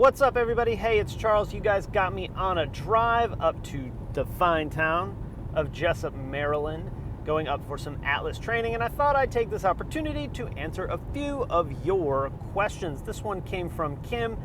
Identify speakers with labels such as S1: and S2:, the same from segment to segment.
S1: What's up, everybody? Hey, it's Charles. You guys got me on a drive up to the fine town of Jessup, Maryland, going up for some Atlas training, and I thought I'd take this opportunity to answer a few of your questions. This one came from Kim,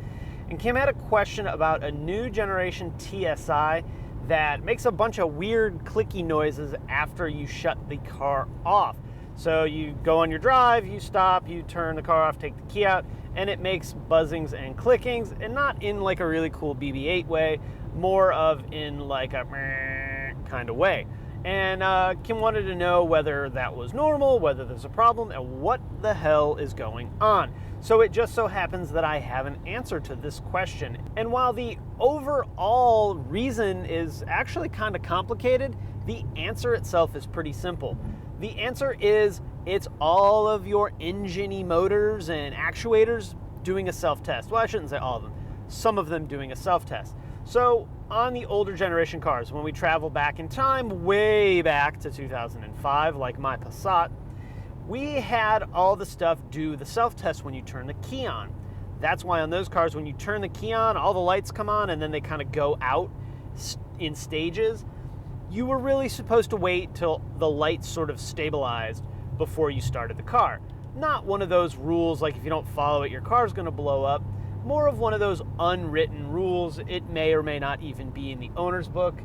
S1: and Kim had a question about a new generation TSI that makes a bunch of weird clicky noises after you shut the car off. So you go on your drive, you stop, you turn the car off, take the key out, and it makes buzzings and clickings, and not in like a really cool BB-8 way, more of in like a kind of way. And Kim wanted to know whether that was normal, whether there's a problem, and what the hell is going on. So it just so happens that I have an answer to this question. And while the overall reason is actually kind of complicated, the answer itself is pretty simple. The answer is it's all of your engine-y motors and actuators doing a self-test. Well, I shouldn't say all of them. Some of them doing a self-test. So on the older generation cars, when we travel back in time, way back to 2005, like my Passat, we had all the stuff do the self-test when you turn the key on. That's why on those cars, when you turn the key on, all the lights come on and then they kind of go out in stages. You were really supposed to wait till the lights sort of stabilized before you started the car. Not one of those rules like if you don't follow it, your car's gonna blow up. More of one of those unwritten rules. It may or may not even be in the owner's book.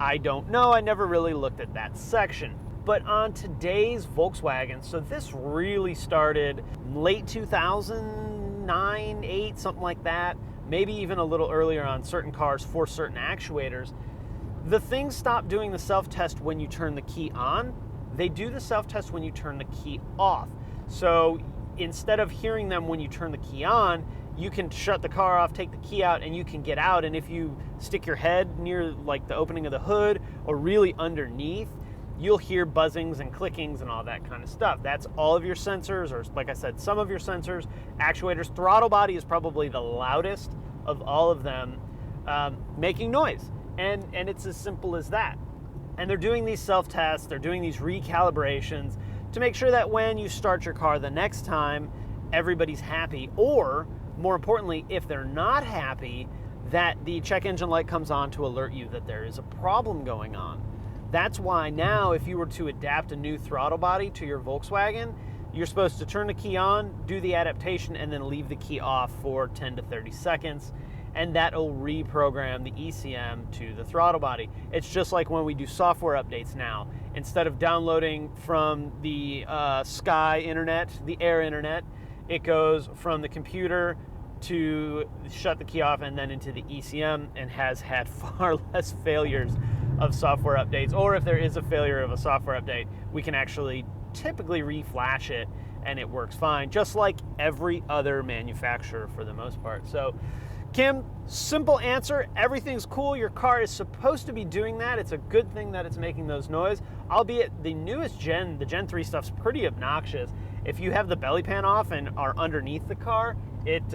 S1: I don't know, I never really looked at that section. But on today's Volkswagen, so this really started late 2009, 8, something like that, maybe even a little earlier on certain cars for certain actuators. The things stop doing the self-test when you turn the key on. They do the self-test when you turn the key off. So instead of hearing them when you turn the key on, you can shut the car off, take the key out, and you can get out. And if you stick your head near like the opening of the hood or really underneath, you'll hear buzzings and clickings and all that kind of stuff. That's all of your sensors, or like I said, some of your sensors, actuators. Throttle body is probably the loudest of all of them, making noise. And it's as simple as that. And they're doing these self-tests, they're doing these recalibrations to make sure that when you start your car the next time, everybody's happy, or more importantly, if they're not happy, that the check engine light comes on to alert you that there is a problem going on. That's why now, if you were to adapt a new throttle body to your Volkswagen, you're supposed to turn the key on, do the adaptation, and then leave the key off for 10 to 30 seconds. And that'll reprogram the ECM to the throttle body. It's just like when we do software updates now. Instead of downloading from the Sky internet, the air internet, it goes from the computer to shut the key off and then into the ECM, and has had far less failures of software updates. Or if there is a failure of a software update, we can actually typically reflash it and it works fine, just like every other manufacturer for the most part. So Kim, simple answer, everything's cool. Your car is supposed to be doing that. It's a good thing that it's making those noise, albeit the newest gen, the Gen 3 stuff's pretty obnoxious. If you have the belly pan off and are underneath the car, it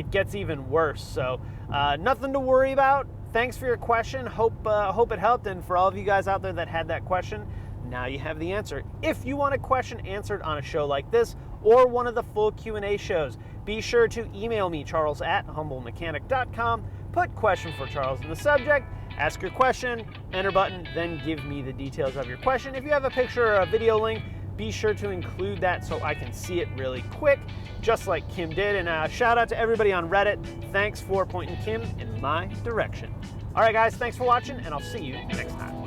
S1: gets even worse. So nothing to worry about. Thanks for your question. Hope it helped. And for all of you guys out there that had that question, now you have the answer. If you want a question answered on a show like this or one of the full Q&A shows, be sure to email me, charles@humblemechanic.com. Put question for Charles in the subject, ask your question, enter button, then give me the details of your question. If you have a picture or a video link, be sure to include that so I can see it really quick, just like Kim did. And shout out to everybody on Reddit. Thanks for pointing Kim in my direction. All right, guys, thanks for watching, and I'll see you next time.